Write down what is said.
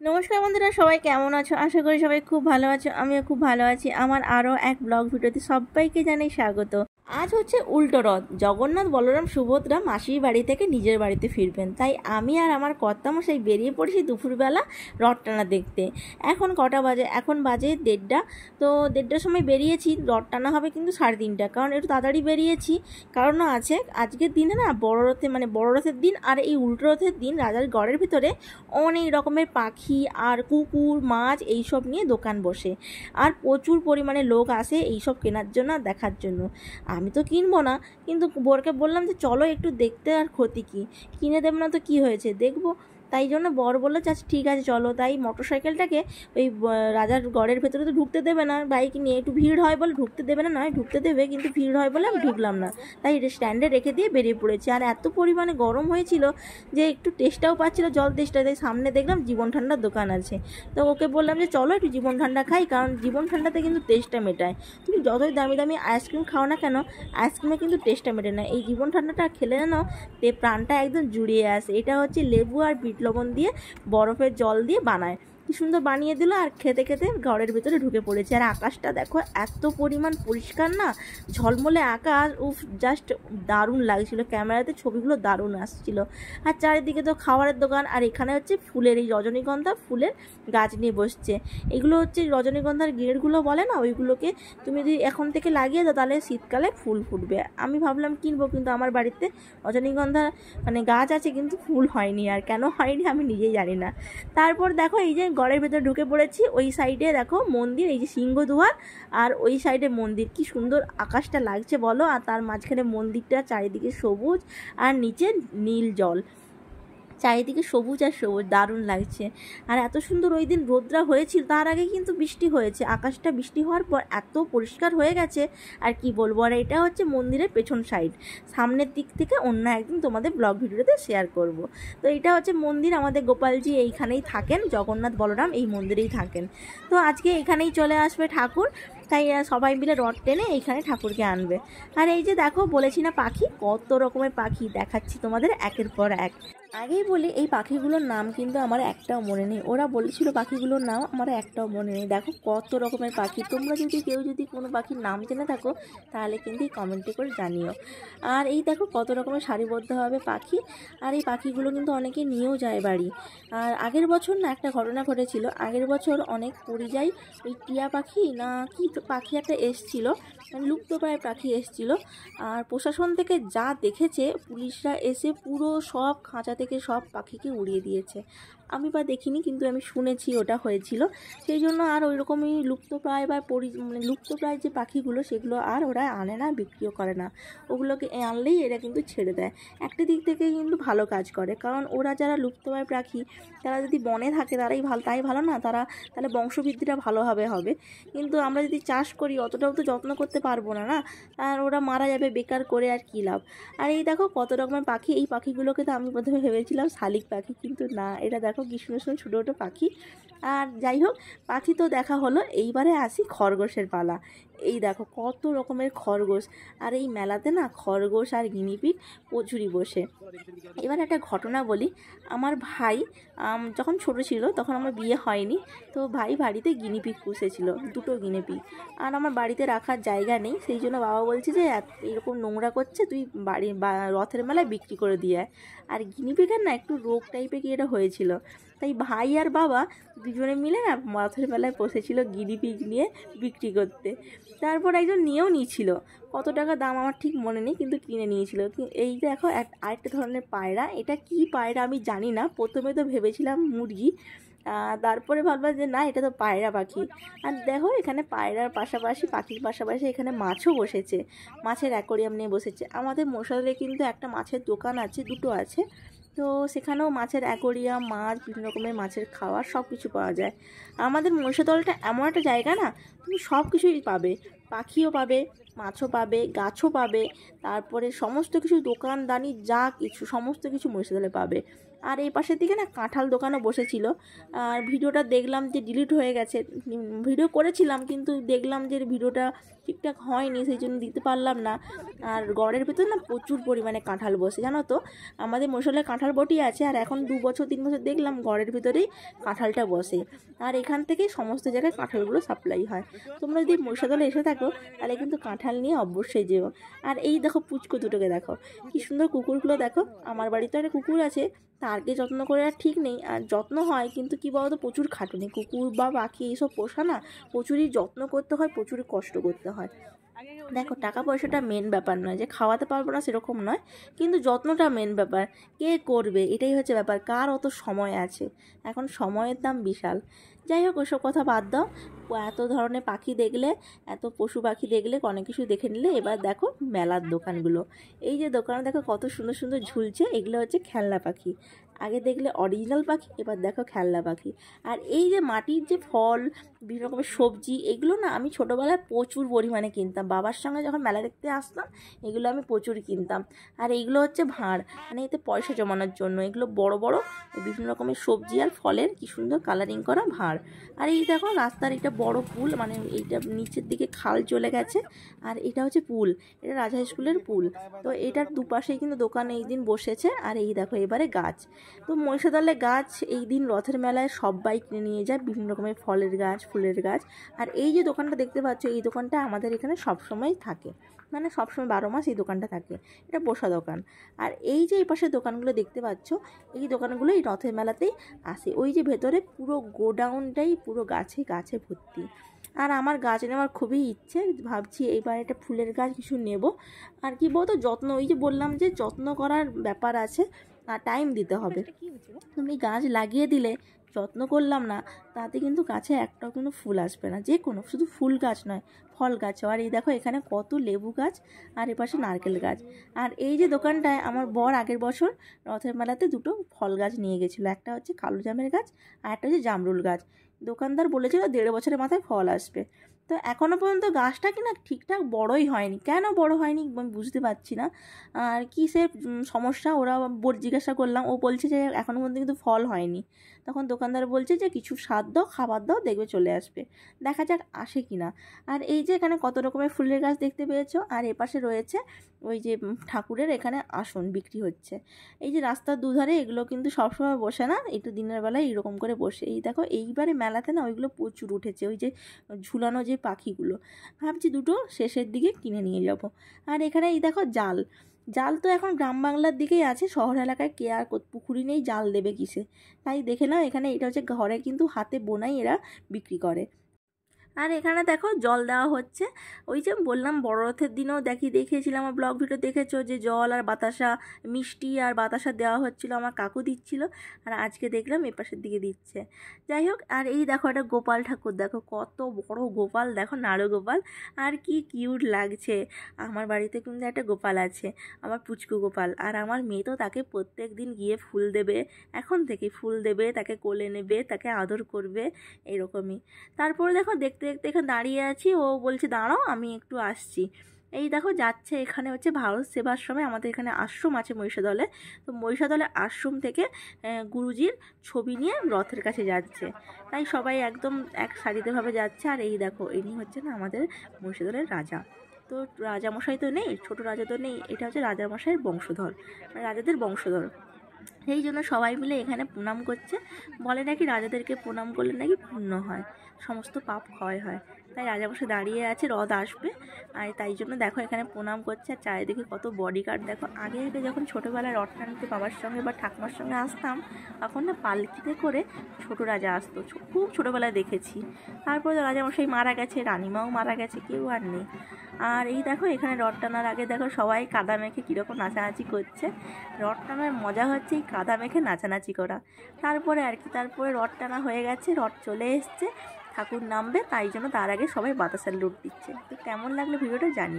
নমস্কার বন্ধুরা, সবাই কেমন আছো? আশা করি সবাই খুব ভালো আছো। আমিও খুব ভালো আছি। আমার আরও এক ব্লগ ভিডিওতে সবাইকে জানাই স্বাগত। আজ হচ্ছে উল্টো রথ। জগন্নাথ, বলরাম, সুভদ্রা মাসির বাড়ি থেকে নিজের বাড়িতে ফিরবেন, তাই আমি আর আমার কর্তামশাই বেরিয়ে পড়েছি দুপুরবেলা রথ টানা দেখতে। এখন কটা বাজে? এখন বাজে 1:30। তো 1:30টার সময় বেরিয়েছি। রথ টানা হবে কিন্তু 3:30, কারণ একটু তাড়াতাড়ি বেরিয়েছি। কারণও আছে, আজকের দিনে না বড় রথে বড় রথের দিন আর এই উল্টো রথের দিন রাজার গড়ের ভিতরে অনেক রকমের পাখি আর কুকুর, মাছ এইসব নিয়ে দোকান বসে, আর প্রচুর পরিমাণে লোক আসে এইসব কেনার জন্য, দেখার জন্য। আমি তো কিনবো না, কিন্তু বরকে বললাম যে চলো একটু দেখতে, আর ক্ষতি কি, কিনে দেব না তো কি হয়েছে, দেখবো। তাই জন্য বর বললো যে আচ্ছা ঠিক আছে চলো। তাই মোটরসাইকেলটাকে ওই রাজার গড়ের ভেতরে তো ঢুকতে দেবে না, বাইক নিয়ে একটু ভিড় হয় বলে ঢুকতে দেবে না, নয় ঢুকতে দেবে কিন্তু ভিড় হয় বলে আমি ঢুকলাম না। তাই স্ট্যান্ডে রেখে দিয়ে বেরিয়ে পড়েছি। আর এত পরিমাণে গরম হয়েছিল যে একটু টেস্টটাও পাচ্ছিল, জল টেস্টটা। তাই সামনে দেখলাম জীবন ঠান্ডার দোকান আছে, তো ওকে বললাম যে চলো একটু জীবন ঠান্ডা খাই, কারণ জীবন ঠান্ডাতে কিন্তু টেস্টটা মেটায়। তুমি যতই দামি দামি আইসক্রিম খাও না কেন, আইসক্রিমে কিন্তু টেস্টটা মেটে না। এই জীবন ঠান্ডাটা খেলে যেন প্রাণটা একদম জুড়িয়ে আসে। এটা হচ্ছে লেবু আর বিট লবণ দিয়ে বরফের জল দিয়ে বানায়, কি সুন্দর বানিয়ে দিল। আর খেতে খেতে ঘরের ভিতরে ঢুকে পড়েছে। আর আকাশটা দেখো এত পরিমাণ পরিষ্কার না, ঝলমলে আকাশ, উফ জাস্ট দারুণ লাগছিল। ক্যামেরাতে ছবিগুলো দারুণ আসছিল। আর চারিদিকে তো খাবারের দোকান, আর এখানে হচ্ছে ফুলের, এই রজনীগন্ধা ফুলের গাছ নিয়ে বসছে। এগুলো হচ্ছে রজনীগন্ধার গেটগুলো বলে না, ওইগুলোকে তুমি যদি এখন থেকে লাগিয়ে দাও তাহলে শীতকালে ফুল ফুটবে। আমি ভাবলাম কিনবো, কিন্তু আমার বাড়িতে রজনীগন্ধা গাছ আছে কিন্তু ফুল হয়নি। আর কেন হয়নি আমি নিজেই জানি না। তারপর দেখো এই যে ঘরের ভেতরে ঢুকে পড়েছি। ওই সাইডে দেখো মন্দির, এই যে সিংহদুয়ার, আর ওই সাইডে মন্দির। কি সুন্দর আকাশটা লাগছে বলো, আর তার মাঝখানে মন্দিরটা, চারিদিকে সবুজ আর নিচে নীল জল, চারিদিকে সবুজ আর সবুজ, দারুণ লাগছে। আর এত সুন্দর ওই দিন রোদ্রা হয়েছিল, তার আগে কিন্তু বৃষ্টি হয়েছে। আকাশটা বৃষ্টি হওয়ার পর এত পরিষ্কার হয়ে গেছে আর কি বলবো। আর এটা হচ্ছে মন্দিরের পেছন সাইড, সামনের দিক থেকে অন্য একদিন তোমাদের ব্লগ ভিডিওতে শেয়ার করব। তো এটা হচ্ছে মন্দির, আমাদের গোপালজি এইখানেই থাকেন, জগন্নাথ বলরাম এই মন্দিরেই থাকেন। তো আজকে এখানেই চলে আসবে ঠাকুর, তাই সবাই মিলে রথ টেনে এইখানে ঠাকুরকে আনবে। আর এই যে দেখো বলেছি না পাখি, কত রকমের পাখি দেখাচ্ছি তোমাদের একের পর এক। আগেই বলি এই পাখিগুলোর নাম কিন্তু আমার একটাও মনে নেই। ওরা বলেছিল পাখিগুলোর নাম, আমার একটাও মনে নেই। দেখো কত রকমের পাখি। তোমরা যদি কেউ যদি কোনো পাখির নাম জেনে থাকো তাহলে কিন্তু কমেন্টে করে জানিও। আর এই দেখো কত রকমের সারিবদ্ধভাবে পাখি। আর এই পাখিগুলো কিন্তু অনেকে নিয়েও যায় বাড়ি। আর আগের বছর না একটা ঘটনা ঘটেছিল। আগের বছর অনেক পরিযায়ী ওই টিয়া পাখি না কি পাখি একটা এসছিল, লুপ্তপ্রায় পাখি এসছিল। আর প্রশাসন থেকে যা দেখেছে, পুলিশরা এসে পুরো সব খাঁচা থেকে সব পাখিকে উড়িয়ে দিয়েছে। আমি বা দেখিনি, কিন্তু আমি শুনেছি ওটা হয়েছিল। সেই জন্য আর ওই রকমই লুপ্তপ্রায় বা লুপ্তপ্রায় যে পাখিগুলো সেগুলো আর ওরা আনে না, বিক্রিও করে না। ওগুলোকে আনলেই এরা কিন্তু ছেড়ে দেয়। একটা দিক থেকে কিন্তু ভালো কাজ করে, কারণ ওরা যারা লুপ্তপ্রায় পাখি তারা যদি বনে থাকে তাই ভালো না, তাহলে বংশবৃদ্ধিটা ভালোভাবে হবে। কিন্তু আমরা যদি চাষ করি অতটাও তো যত্ন করতে পারবো না, না? আর ওরা মারা যাবে বেকার করে, আর কী লাভ। আর এই দেখো কত রকমের পাখি। এই পাখিগুলোকে তো আমি প্রথমে ভেবেছিলাম শালিক পাখি, কিন্তু না, এটা দেখো কি সুন্দর সুন্দর ছোটো ছোটো পাখি। আর যাই হোক, পাখি তো দেখা হলো, এইবারে আসি খরগোশের পালা। এই দেখো কত রকমের খরগোশ। আর এই মেলাতে না খরগোশ আর গিনিপিগ প্রচুরই বসে। এবার একটা ঘটনা বলি। আমার ভাই যখন ছোট ছিল, তখন আমার বিয়ে হয়নি, তো ভাই বাড়িতে গিনিপিগ পুষেছিল, 2টো গিনিপিগ। আর আমার বাড়িতে রাখার জায়গা নেই, সেই জন্য বাবা বলছে যে এরকম নোংরা করছে, তুই রথের মেলায় বিক্রি করে দিয়ে আয়। আর গিনিপিগের না একটু রোগ টাইপের কি এটা হয়েছিল, তাই ভাই আর বাবা দুজনে মিলে না রথের মেলায় বসেছিল গিনিপিগ নিয়ে বিক্রি করতে। তারপর একজন নিয়েও নিয়েছিল, কত টাকা দাম আমার ঠিক মনে নেই, কিন্তু কিনে নিয়েছিল। এই দেখো আরেকটা ধরনের পায়রা। এটা কি পায়রা আমি জানি না, প্রথমে তো ভেবেছিলাম মুরগি, তারপরে ভাবলাম যে না, এটা তো পায়রা পাখি। আর দেখো এখানে পায়রার পাশাপাশি, পাখির পাশাপাশি এখানে মাছও বসেছে, মাছের অ্যাকোরিয়াম নিয়ে বসেছে। আমাদের মশালে কিন্তু একটা মাছের দোকান আছে, 2টো আছে, তো সেখানেও মাছের অ্যাকোরিয়াম, মাছ, বিভিন্ন রকমের মাছের খাবার সব কিছু পাওয়া যায়। আমাদের মহিষাদলটা এমন একটা জায়গা না, তুমি সব কিছুই পাবে। পাখিও পাবে, মাছও পাবে, গাছও পাবে, তারপরে সমস্ত কিছু দোকানদানি যা কিছু সমস্ত কিছু মহিষাদলে পাবে। আর এই পাশের দিকে না কাঁঠাল দোকানও বসেছিল। আর ভিডিওটা দেখলাম যে ডিলিট হয়ে গেছে, ভিডিও করেছিলাম কিন্তু দেখলাম যে ভিডিওটা ঠিকঠাক হয়নি, সেই জন্য দিতে পারলাম না। আর গড়ের ভেতর না প্রচুর পরিমাণে কাঁঠাল বসে, জানো তো আমাদের মশলে কাঁঠাল বটি আছে, আর এখন 2 বছর 3 বছর দেখলাম গড়ের ভিতরেই কাঁঠালটা বসে। আর এখান থেকেই সমস্ত জায়গায় কাঁঠালগুলো সাপ্লাই হয়। তোমরা যদি মহিষাদলে এসে থাকো তাহলে কিন্তু কাঁঠাল নিয়ে অবশ্যই যেও। আর এই দেখো পুচকো দুটোকে দেখো, কি সুন্দর কুকুরগুলো দেখো। আমার বাড়িতে একটা কুকুর আছে, তারকে যত্ন করে আর ঠিক নেই, আর যত্ন হয় কিন্তু কি বলতো প্রচুর খাটুনি, কুকুর বা পাখি এইসব পোষা না প্রচুরই যত্ন করতে হয়, প্রচুরই কষ্ট করতে হয়। দেখো টাকা পয়সাটা মেন ব্যাপার নয়, যে খাওয়াতে পারবো না সেরকম নয়, কিন্তু যত্নটা মেন ব্যাপার। কে করবে এটাই হচ্ছে ব্যাপার, কার অত সময় আছে, এখন সময়ের দাম বিশাল। যাই হোক ওসব কথা বাদ দাও, এত ধরনের পাখি দেখলে, এত পশু পাখি দেখলে, অনেক কিছু দেখে নিলে, এবার দেখো মেলার দোকানগুলো। এই যে দোকানে দেখো কত সুন্দর সুন্দর ঝুলছে, এগুলো হচ্ছে খেলনা পাখি। আগে দেখলে অরিজিনাল পাখি, এবার দেখো খেলনা পাখি। আর এই যে মাটির যে ফল, বিভিন্ন রকমের সবজি, এগুলো না আমি ছোটোবেলায় প্রচুর পরিমাণে কিনতাম, বাবার সঙ্গে যখন মেলা দেখতে আসতাম এগুলো আমি প্রচুর কিনতাম। আর এইগুলো হচ্ছে ভাঁড়, মানে এতে পয়সা জমানোর জন্য, এগুলো বড় বড় বিভিন্ন রকমের সবজি আর ফলের কি সুন্দর কালারিং করা ভাঁড়। আর এই দেখো রাস্তার এটা বড় পুল, মানে এইটা নিচের দিকে খাল চলে গেছে, আর এটা হচ্ছে পুল, এটা রাজা স্কুলের পুল। তো এটার দুপাশেই কিন্তু দোকান এই দিন বসেছে। আর এই দেখো এবারে গাছ, তো মহিষাদলে গাছ এই দিন রথের মেলায় সবাই কিনে নিয়ে যায়, বিভিন্ন রকমের ফলের গাছ, ফুলের গাছ। আর এই যে দোকানটা দেখতে পাচ্ছ, এই দোকানটা আমাদের এখানে সবসময় থাকে, মানে সবসময় 12 মাস এই দোকানটা থাকে, এটা বসা দোকান। আর এই যে এই পাশের দোকানগুলো দেখতে পাচ্ছ, এই দোকানগুলো এই রথের মেলাতেই আসে। ওই যে ভেতরে পুরো গোডাউনটাই পুরো গাছে গাছে ভর্তি। আর আমার গাছ নেওয়ার খুবই ইচ্ছে, ভাবছি এইবার একটা ফুলের গাছ কিছু নেব। আর কি বলতো যত্ন, ওই যে বললাম যে যত্ন করার ব্যাপার আছে, আর টাইম দিতে হবে। তুমি গাছ লাগিয়ে দিলে, যত্ন করলাম না, তাতে কিন্তু গাছে একটাও কোনো ফুল আসবে না, যে কোনো শুধু ফুল গাছ নয় ফল গাছও। আর এই দেখো এখানে কত লেবু গাছ, আর এপাশে নারকেল গাছ। আর এই যে দোকানটায় আমার বর আগের বছর রথের মেলাতে 2টো ফল গাছ নিয়ে গেছিলো, একটা হচ্ছে কালো জামের গাছ আর একটা হচ্ছে জামরুল গাছ। দোকানদার বলেছিল 1.5 বছরের মাথায় ফল আসবে। তো এখনও পর্যন্ত গাছটা কিনা ঠিকঠাক বড়ই হয়নি, কেন বড় হয়নি আমি বুঝতে পারছি না। আর কিসের সমস্যা, ওরা জিজ্ঞাসা করলাম, ও বলছে যে এখনও পর্যন্ত কিন্তু ফল হয়নি। তখন দোকানদার বলছে যে কিছু স্বাদ দাও, খাবার দাও, দেখবে চলে আসবে, দেখা যাক আসে কিনা। আর এই যে এখানে কত রকমের ফুলের গাছ দেখতে পেয়েছো। আর এপাশে রয়েছে ওই যে ঠাকুরের এখানে আসন বিক্রি হচ্ছে। এই যে রাস্তার দুধারে এগুলো কিন্তু সবসময় বসে না, একটু দিনের বেলায় এইরকম করে বসে। এই দেখো এইবারে মেলাতে না ওইগুলো প্রচুর উঠেছে, ওই যে ঝুলানো যে পাখিগুলো, ভাবছি 2টো শেষের দিকে কিনে নিয়ে যাব। আর এখানে এই দেখো জাল, জাল তো এখন গ্রাম বাংলার দিকেই আছে, শহর এলাকায় কে আর পুকুরি নেই, জাল দেবে কিসে। তাই দেখে নাও এখানে এটা হচ্ছে ঘরে কিন্তু হাতে বোনাই এরা বিক্রি করে। আর এখানে দেখো জল দেওয়া হচ্ছে, ওই যে বললাম বড় রথের দিনেও দেখিয়েছিলাম, আমার ব্লগ ভিডিও দেখেছো যে জল আর বাতাসা, মিষ্টি আর বাতাসা দেওয়া হচ্ছিল, আমার কাকু দিচ্ছিল, আর আজকে দেখলাম এ পাশের দিকে দিচ্ছে। যাই হোক, আর এই দেখো একটা গোপাল ঠাকুর, দেখো কত বড় গোপাল, দেখো নাড়ু গোপাল, আর কি কিউট লাগছে। আমার বাড়িতে কিন্তু একটা গোপাল আছে, আমার পুচকু গোপাল। আর আমার মেয়ে তো তাকে প্রত্যেক দিন গিয়ে ফুল দেবে, এখন থেকে ফুল দেবে, তাকে কোলে নেবে, তাকে আদর করবে, এরকমই। তারপরে দেখো দেখতে দেখতে এখানে দাঁড়িয়ে আছি, ও বলছে দাঁড়াও আমি একটু আসছি। এই দেখো যাচ্ছে, এখানে হচ্ছে ভারত সেবাশ্রমে, আমাদের এখানে আশ্রম আছে মহিষাদলে। তো মহিষাদলে আশ্রম থেকে গুরুজির ছবি নিয়ে রথের কাছে যাচ্ছে, তাই সবাই একদম এক সারিতেভাবে যাচ্ছে। আর এই দেখো ইনি হচ্ছে না আমাদের মহিষাদলের রাজা। তো রাজামশাই তো নেই, ছোট রাজা তো নেই, এটা হচ্ছে রাজামশাইয়ের বংশধর, মানে রাজাদের বংশধর। সেই জন্য সবাই মিলে এখানে প্রণাম করছে, বলে নাকি রাজাদেরকে প্রণাম করলে নাকি পুণ্য হয়, সমস্ত পাপ ক্ষয় হয়। তাই রাজামশাই দাঁড়িয়ে আছে, রথ আসবে, আর তাই জন্য দেখো এখানে প্রণাম করছে। আর চারিদিকে কত বডিগার্ড দেখো। আগে আগে যখন ছোটোবেলায় রথ টানতে বাবার সঙ্গে বা ঠাকুমার সঙ্গে আসতাম, তখন না পালকিতে করে ছোট রাজা আসতো, খুব ছোটোবেলায় দেখেছি। তারপর রাজামশাই মারা গেছে, রানীমাও মারা গেছে, কেউ আর নেই। আর এই দেখো এখানে রথ টানার আগে দেখো সবাই কাদা মেখে কীরকম নাচানাচি করছে। রথ টানার মজা হচ্ছে এই কাদা মেখে নাচানাচি করা। তারপরে আর কি, তারপরে রথ টানা হয়ে গেছে, রথ চলে এসছে, ঠাকুর নামবে, তাই জন্য তার আগে সবাই বাতাসার লুট দিচ্ছে। তো কেমন লাগলো ভিডিওটা জানি।